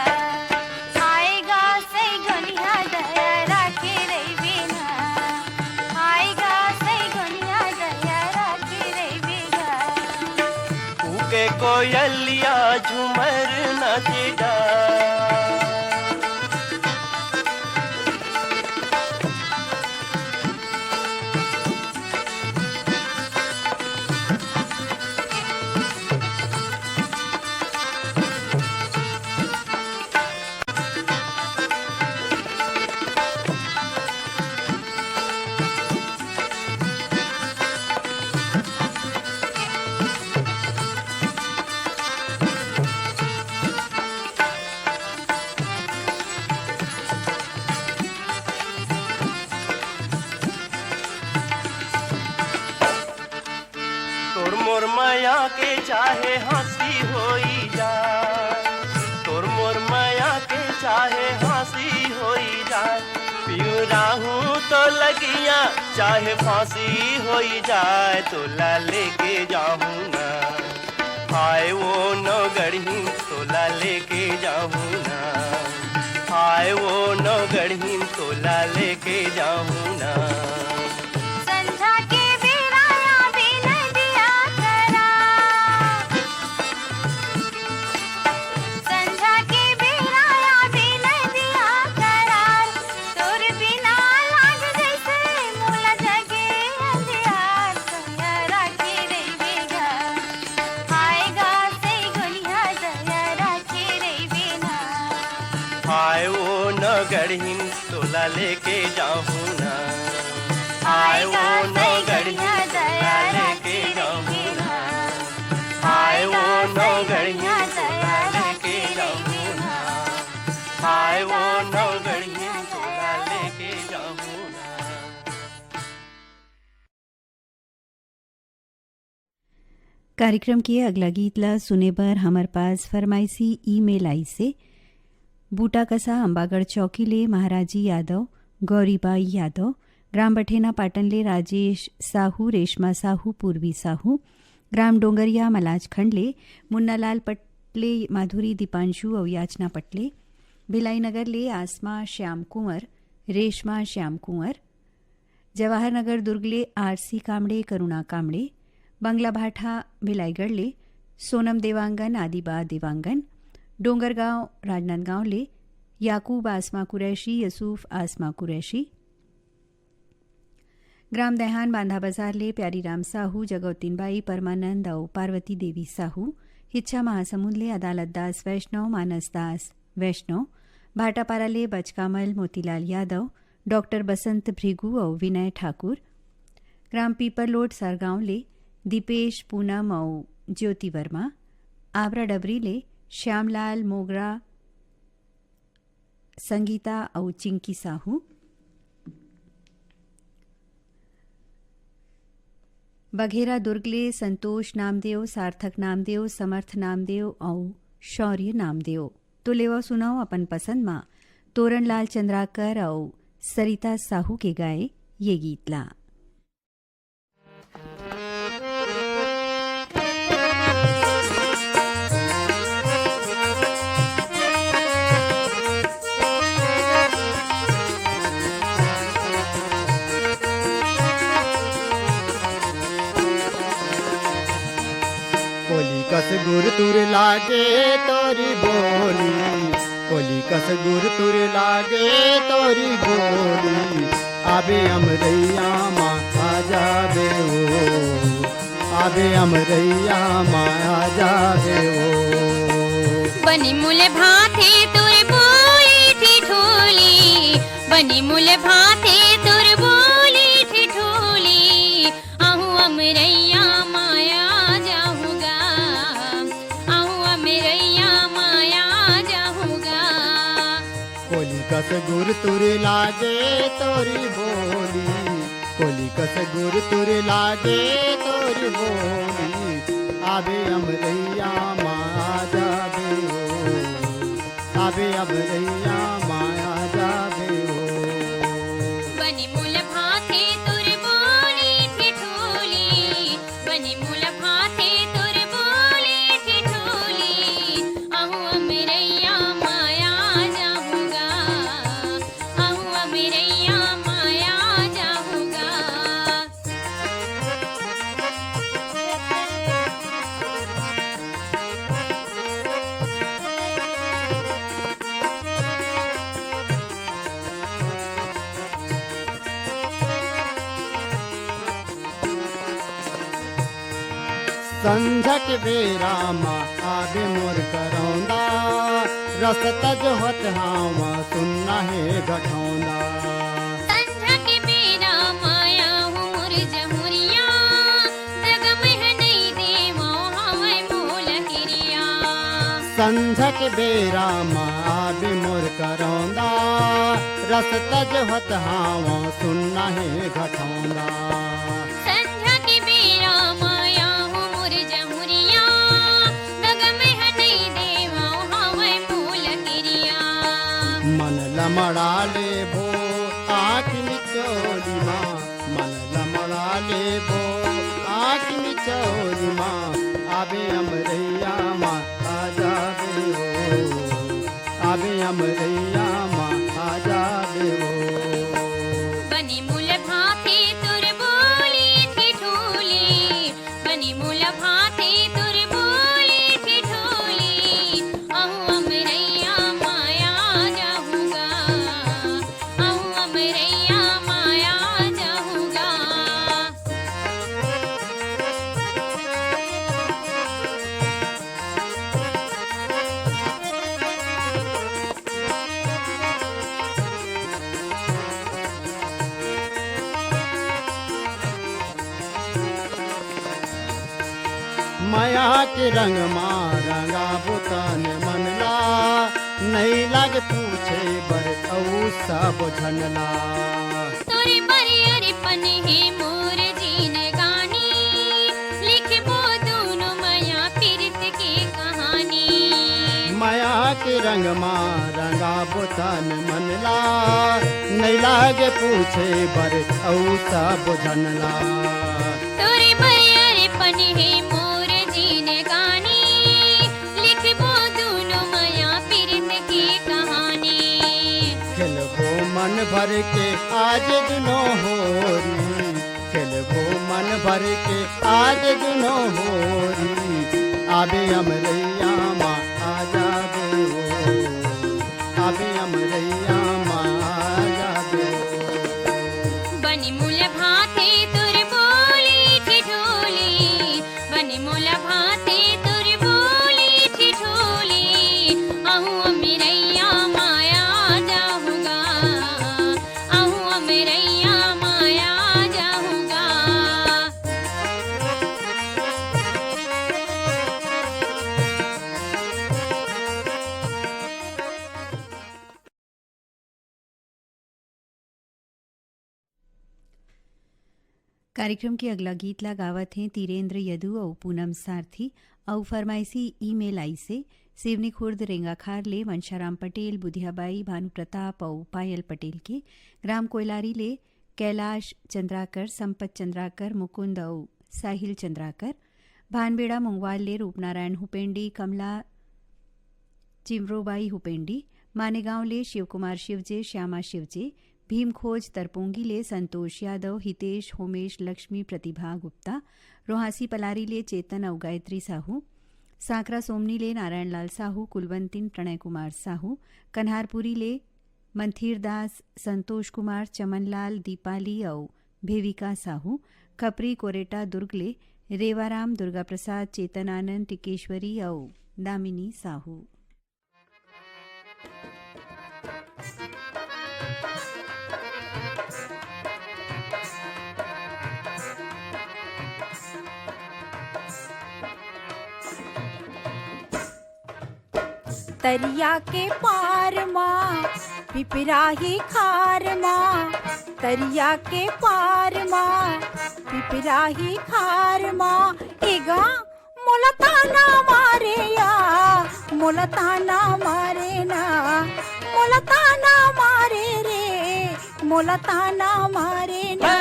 [SPEAKER 3] आएगा सही गोलिया दया राखे रे बेना, आएगा सही गोलिया दया राखे रे बेगा।
[SPEAKER 9] के कोयलिया झुमर नाचे डार, तोर मोर माया के चाहे हंसी होई जाए, तोर मोर माया के चाहे हंसी होई जाए, पियू राहूं तो लगिया चाहे फांसी होई जाए, तोला लेके जाऊं ना, हाय वो नौगढ़ीन तोला लेके जाऊं ना, हाय वो नौगढ़ीन तोला लेके जाऊं ना।
[SPEAKER 3] संध्या के बेराया वे नदिया करा, संध्या के बेराया वे नदिया करा, तोर बिना लाग जैसे मोला जगे अंधियार, दया राखे रे बेगा, आएगा
[SPEAKER 9] आए वो नगढ़िन तोला लेके जाऊँ ना, आए वो नगढ़िन तोला लेके जाऊँ ना, आए वो नगढ़िन तोला लेके जाऊँ ना, आए वो नगढ़िन तोला लेके जाऊँ ना।
[SPEAKER 1] कार्यक्रम के अगला गीत ला सुने पर हमारे पास फरमाइशी ईमेल आई से बूटा कसा अंबागढ़ चौकी ले महाराजी यादव, गौरीबाई यादव, ग्राम बठेना पाटन ले राजेश साहू, रेशमा साहू, पूर्वी साहू, ग्राम डोंगरिया मलाज खंड ले मुन्नालाल पटले, माधुरी दीपांशु और याचना पटले, भिलाई नगर ले आसमा श्याम कुंवर, रेशमा श्याम कुंवर, जवाहर नगर दुर्ग ले आरसी कामड़े, करुणा कामड़े, बंगला भाठा भिलाईगढ़ ले सोनम देवांगन, आदिबा देवांगन, डोंगरगांव राजनांदगांव ले याकूब आसमा कुरैशी, यसूफ आसमा कुरैशी, ग्राम दहान बांधा बाजार ले प्यारी राम साहू, जगौतीनबाई, परमानंद और पार्वती देवी साहू, हिच्छा महासमुंद ले अदालत दास वैष्णव, मानस दास वैष्णव, भाटापारा ले बचकामल मोतीलाल यादव, डॉक्टर बसंत भृगु और विनय ठाकुर, ग्राम पीपरलोट सरगांव ले दीपेश, पूनम और ज्योति वर्मा, आबरा डबरी ले श्यामलाल मोगरा, संगीता और चिंकी साहू, बघेरा दुर्ग ले संतोष नामदेव, सार्थक नामदेव, समर्थ नामदेव और शौर्य नामदेव। तो लेवा सुनाओ अपन पसंद माँ तोरणलाल चंद्राकर और सरिता साहू के गाए ये गीत ला।
[SPEAKER 2] कस गुर तुर लागे तोरी बोली, कोली कस गुर तुर लागे तोरी बोली, आबे अमरैया माँ आजा बे हो, आबे अमरैया माँ आजा बे हो।
[SPEAKER 7] बनी मुल भाते तुर बोली ठिठोली, बनी मुल भाते तुर बोली ठिठोली, आहू अमरैया माया जाऊंगा, आहू अमरैया माया जाऊंगा।
[SPEAKER 2] कोली कस गुर तुर लागे तोरी बोली, कोली कस गुर तुर लागे तोरी बोली, आबे अमरैया माँ आजा बे हो, आबे अमरैया माँ आजा बे हो।
[SPEAKER 7] बनी मुल भाते तुर बोली ठिठोली, बनी मुल भाते तुर बोली ठिठोली, आहू अमरैया माया जाऊंगा, आहू अमरैया माया जाऊंगा।
[SPEAKER 2] संझक बेरा माँ आबे मोर करौंदा, रस तज होत हावा सुनना है घटौंदा।
[SPEAKER 7] संझा के बेरा माया हूँ मोर जमुरिया, दग में नहीं देवो हमें मोल हिरिया।
[SPEAKER 2] संझक बेरा माँ आबे मोर करौंदा, रस तज होत हावा सुनना है घटौंदा।
[SPEAKER 7] संझा के बेरा माया हूँ मोर जमुरिया, दग में नहीं देवो हमें मोल हिरिया।
[SPEAKER 2] मन लमड़ा लेबो आँख मिचोली माँ, मन लमड़ा लेबो आँख मिचोली माँ, आबे अमरैया माँ आजा बे हो, आबे अमरैया माँ आजा बे हो।
[SPEAKER 7] बनी मुल भाते तुर बोली ठिठोली, बनी मुल भाते तुर बोली ठिठोली, आहू अमरैया माया जाऊंगा, आहू अमरैया माया जाऊंगा।
[SPEAKER 2] मैया के रंग माँ रंगा बुतन मनला नहीं लागे पूछे बर औ सब झनला
[SPEAKER 3] तोरे बरियर पन है मोर जीन गानी लिखबो दोनों माया पीरत की कहानी
[SPEAKER 2] माया के रंग माँ रंगा बुतन मनला नहीं लागे पूछे बर औ सब झनला
[SPEAKER 3] तोरे बरियर पन है मोर जीन गानी लिखबो दोनों माया पीरत की कहानी
[SPEAKER 2] खेलबो मन भर के आज दुनो होरी खेलबो मन भर के आज दुनो होरी आबे अमरैया माँ आ जाबे हो आबे अमरैया माँ आ जाबे
[SPEAKER 3] बनी मूल भाते तुर बोली ठिठोली बनी मूल भाते तुर बोली ठिठोली आहू अमिरैया माया जाऊंगा आहू अमिरैया माया जाऊंगा
[SPEAKER 1] कार्यक्रम के अगला गीत ला गावत हैं तीरेंद्र यदु और पूनम सारथी और फरमाइशी ईमेल आई से सिवनी खुर्द रेंगाखार ले वंशाराम पटेल बुधियाबाई भानु प्रताप और पायल पटेल के ग्राम कोयलारी ले कैलाश चंद्राकर संपत चंद्राकर मुकुंद और साहिल चंद्राकर भानबेड़ा मुंगवाल ले रूपनारायण हुपेंडी कमला चिमरोबाई हुपेंडी मानेगांव ले शिवकुमार शिवजे श्यामा शिवजे भीमखोज तरपोंगी ले संतोष यादव हितेश होमेश लक्ष्मी प्रतिभा गुप्ता रोहासी पलारी ले चेतन और गायत्री साहू सांकरा सोमनी ले नारायण लाल साहू कुलवंतिन प्रणय कुमार साहू कन्हारपुरी ले मंथीर दास संतोष कुमार चमनलाल दीपाली और भेविका साहू खपरी कोरेटा दुर्ग ले रेवाराम दुर्गा प्रसाद चेतन आनंद टिकेश्वरी और दामिनी साहू
[SPEAKER 10] तरिया के पार माँ पिपराही खार माँ तरिया के पार माँ पिपराही खार माँ एगा मोलताना मारे या मोलताना मारे ना मोलताना मारे रे मोलताना मारे ना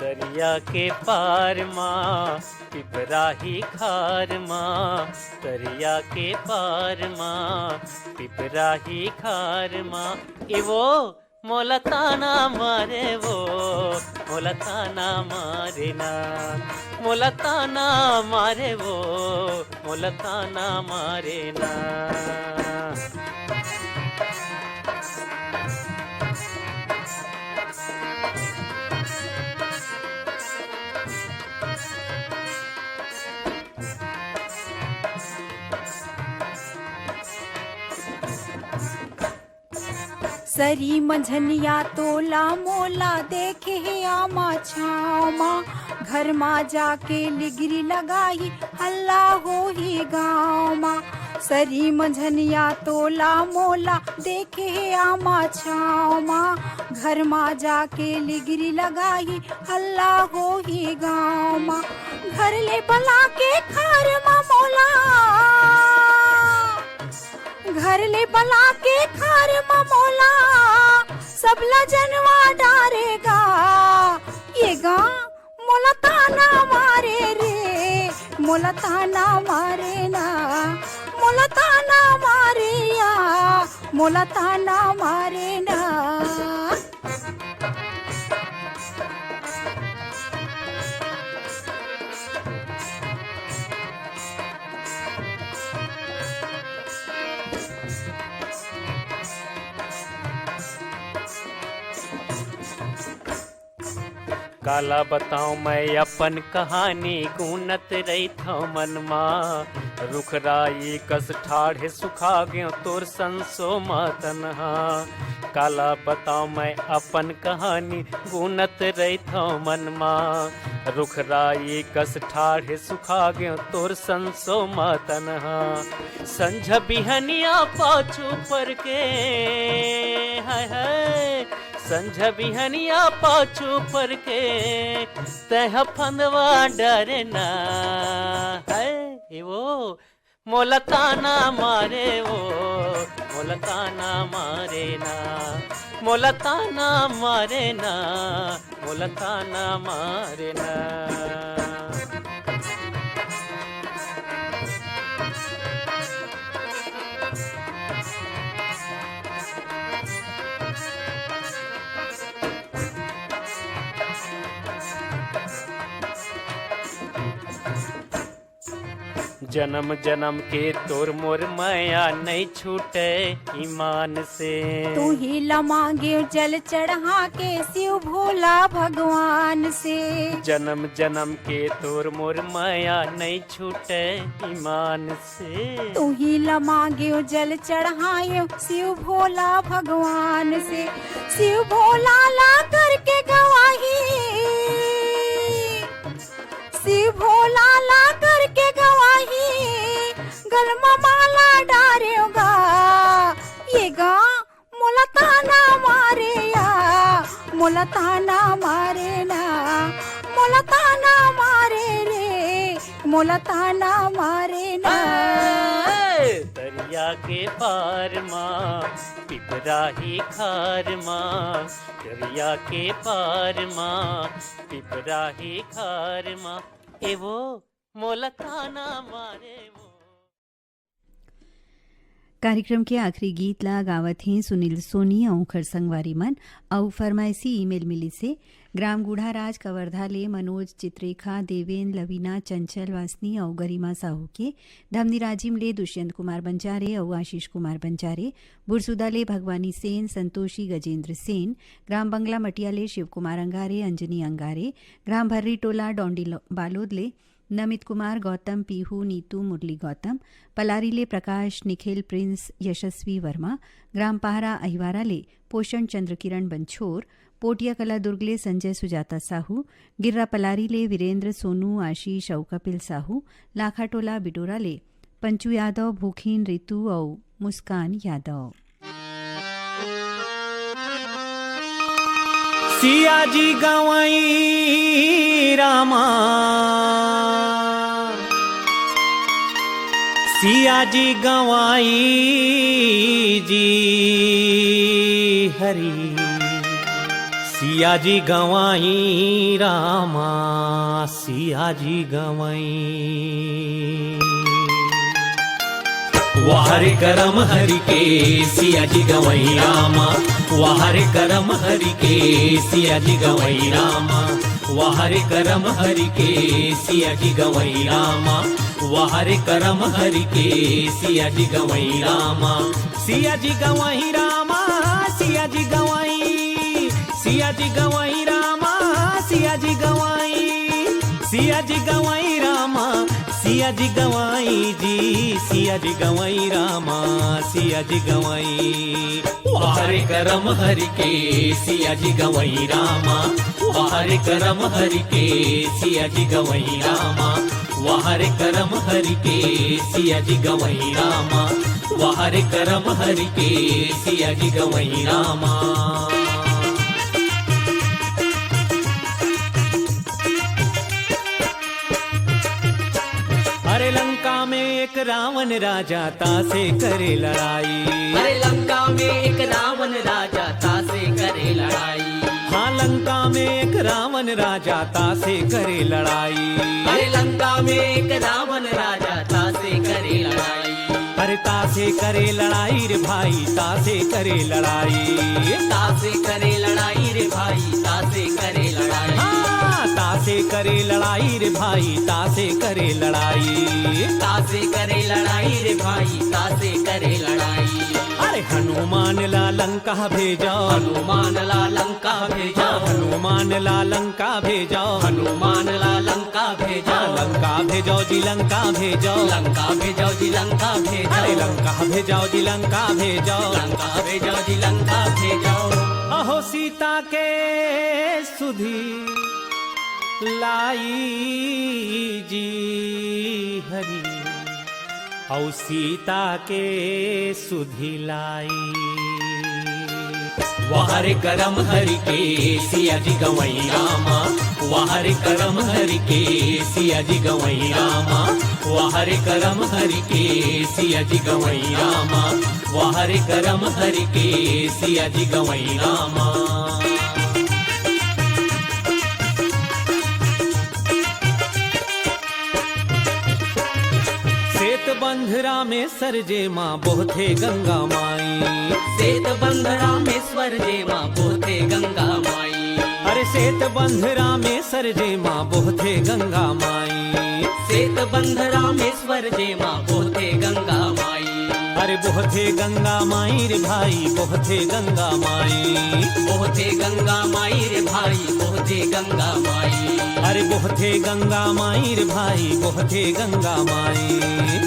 [SPEAKER 9] दरिया के पार माँ पिपराही खार माँ दरिया के पार माँ पिपराही खार माँ वो मोलताना मारे वो मोलताना मारे ना मोलताना मारे वो मोलताना मारे ना
[SPEAKER 10] सरी मंझनिया तोला मोला देखे है आमा छाव माँ घर माँ जाके लिगरी लगाई हल्ला हो ही गाँव माँ सरी मंझनिया तोला मोला देखे है आमा छाव माँ घर माँ जाके लिगरी लगाई हल्ला हो ही गाँव माँ घर ले बला के खार माँ मोला घर ले बला के खार ममोला सबला जनवा डारेगा ये गा मोलताना मारे रे मोलताना मारे ना मोलताना मारे या मोलताना मारे ना
[SPEAKER 9] काला बताऊं मैं अपन कहानी गुनत रही था मन माँ रुखराई कस ठाढ़े सुखा गयो तोर संसो मातनहा काला बताऊं मैं अपन कहानी गुनत रही था मन माँ रुख राई कस ठाढ़े सुखा गयो तोर संसो मातनहा संझ बिहनिया पाछू पर के हाय हाय संझ बिहनिया पाछू पर के तह फंदवा डरना है वो मोलताना मारे वो मोलताना मारे ना मोलताना मारे ना मोलताना मारे ना। जन्म जन्म के तोर मोर माया नहीं छूटे ईमान से
[SPEAKER 10] तू ही लमांगे जल चढ़ा के शिव भोला भगवान से
[SPEAKER 9] जन्म जन्म के तोर मोर माया नहीं छूटे ईमान से
[SPEAKER 10] तू ही लमांगे जल चढ़ाए शिव भोला भगवान से शिव भोला ला करके गवाही शिव भोला ला करके गवाही गलमा माला डारेगा ये गा मोलताना मारे या मोलताना मारे ना मोलताना मारे रे मोलताना मारे ना।
[SPEAKER 9] दरिया के पार माँ पिपरा ही खार माँ दरिया के पार माँ पिपरा ही खार माँ ए वो मोलताना मारे वो।
[SPEAKER 1] कार्यक्रम के आखिरी गीत ला गावत हैं सुनील सोनी और खरसंगवारी मन और फरमाइशी ईमेल मिली से ग्राम गुढ़ाराज कवर्धा ले मनोज चित्रेखा देवेन लवीना चंचल वासनी और गरिमा साहू के धमनी राजिम ले दुष्यंत कुमार बंजारे और आशीष कुमार बंजारे बुरसुदा ले भगवानी सेन संतोषी गजेंद्र सेन ग्राम बंगला मटिया ले शिव कुमार अंगारे अंजनी अंगारे ग्राम भर्री टोला डोंडी बालोद ले नमित कुमार गौतम पीहू नीतू मुरली गौतम पलारीले प्रकाश निखिल प्रिंस यशस्वी वर्मा ग्राम पहारा अहिवारा ले पोषण चंद्र किरण बंछोर पोटिया कला दुर्गले संजय सुजाता साहू गिर्रा पलारी ले वीरेंद्र सोनू आशीष और कपिल साहू लाखाटोला बिडोरा ले पंचू यादव भूखीन रितु और मुस्कान यादव।
[SPEAKER 9] सिया जी गवाई रामा सिया जी गवाई जी हरी सिया जी गवाई रामा सिया जी गवाई वाहरे करम हरि के सिया जी गवई रामा वाहरे करम हरि के सिया जी गवई रामा वाहरे करम हरि के सिया जी गवई रामा वाहरे करम हरि के सिया जी गवई रामा सिया जी गवई रामा सिया जी गवई सिया जी गवई रामा सिया जी गवई सिया जी गवई रामा सिया जी गवाई जी सिया जी गवाई रामा सिया जी गवाई वाहरे करम हरि के सिया जी गवाई रामा वाहरे करम हरि के सिया जी गवाई रामा वाहरे करम हरि के सिया जी गवाई रामा वाहरे करम हरि के सिया जी गवाई रामा। अरे लंका में एक रावण राजा तासे करे लड़ाई
[SPEAKER 11] अरे लंका में एक रावण राजा तासे करे लड़ाई
[SPEAKER 9] हाँ लंका में एक रावण राजा तासे करे लड़ाई
[SPEAKER 11] अरे लंका में एक रावण राजा तासे करे लड़ाई
[SPEAKER 9] अरे तासे करे लड़ाई रे भाई तासे करे लड़ाई
[SPEAKER 11] तासे करे लड़ाई रे भाई तासे करे लड़ाई
[SPEAKER 9] तासे करे लड़ाई रे भाई तासे करे लड़ाई
[SPEAKER 11] तासे करे लड़ाई रे भाई तासे करे लड़ाई
[SPEAKER 9] अरे हनुमान ला लंका भेजा
[SPEAKER 11] हनुमान ला लंका भेजा
[SPEAKER 9] हनुमान ला लंका भेजा
[SPEAKER 11] हनुमान ला लंका भेजा
[SPEAKER 9] लंका भेजो जी लंका भेजो
[SPEAKER 11] लंका भेजो जी लंका भेजो
[SPEAKER 9] अरे लंका भेजो जी लंका भेजो
[SPEAKER 11] लंका भेजो जी लंका भेजो
[SPEAKER 9] अहो सीता के सुधी
[SPEAKER 12] लाई जी हरी औ सीता के सुधि लाई।
[SPEAKER 11] वाहरे करम हरि के सिया जी गवई रामा, वाहरे करम हरि के सिया जी गवई रामा, वाहरे करम हरि के सिया जी गवई रामा, वाहरे करम हरि के सिया जी गवई रामा।
[SPEAKER 12] बंधरा में सरजे माँ बोहते गंगा माई,
[SPEAKER 11] सेत बंधरा में स्वरजे माँ बोहते गंगा माई,
[SPEAKER 12] अरे सेत बंधरा में सरजे माँ बोहते गंगा माई,
[SPEAKER 11] सेत बंधरा में स्वरजे माँ बोहते गंगा माई,
[SPEAKER 12] अरे बोहते गंगा माई रे भाई बोहते गंगा माई,
[SPEAKER 11] बोहते गंगा माई रे भाई बोहते गंगा माई,
[SPEAKER 12] अरे बोहते गंगा माई रे भाई बोहते गंगा माई,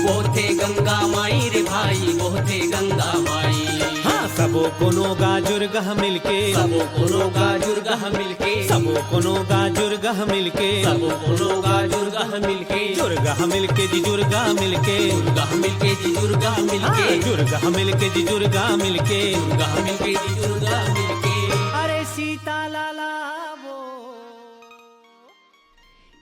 [SPEAKER 11] बोहते गंगा माई रे भाई बोहते गंगा माई।
[SPEAKER 12] हाँ सबो कोनो गाजुर गह मिलके,
[SPEAKER 11] सबो कोनो गाजुर गह मिलके,
[SPEAKER 12] सबो कोनो गाजुर गह मिलके,
[SPEAKER 11] सबो कोनो गाजुर गह मिलके,
[SPEAKER 12] जुर्गा मिलके जी जुर्गा मिलके,
[SPEAKER 11] जुर्गा मिलके जी जुर्गा मिलके,
[SPEAKER 12] जुर्गा मिलके जी जुर्गा मिलके,
[SPEAKER 11] जुर्गा मिलके जी जुर्गा मिलके।
[SPEAKER 12] अरे सीता लाला वो।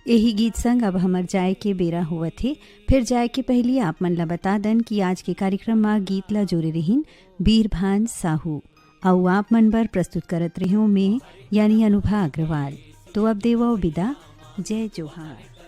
[SPEAKER 1] यही गीत संग अब हमर जाए के बेरा हुआ थे। फिर जाए के पहली आप मन ला बता दन कि आज के कार्यक्रम में गीत ला जोड़े रहीन बीरभान साहू और आप मन बर प्रस्तुत करत रहो में यानी अनुभा अग्रवाल। तो अब देवो विदा, जय जोहार।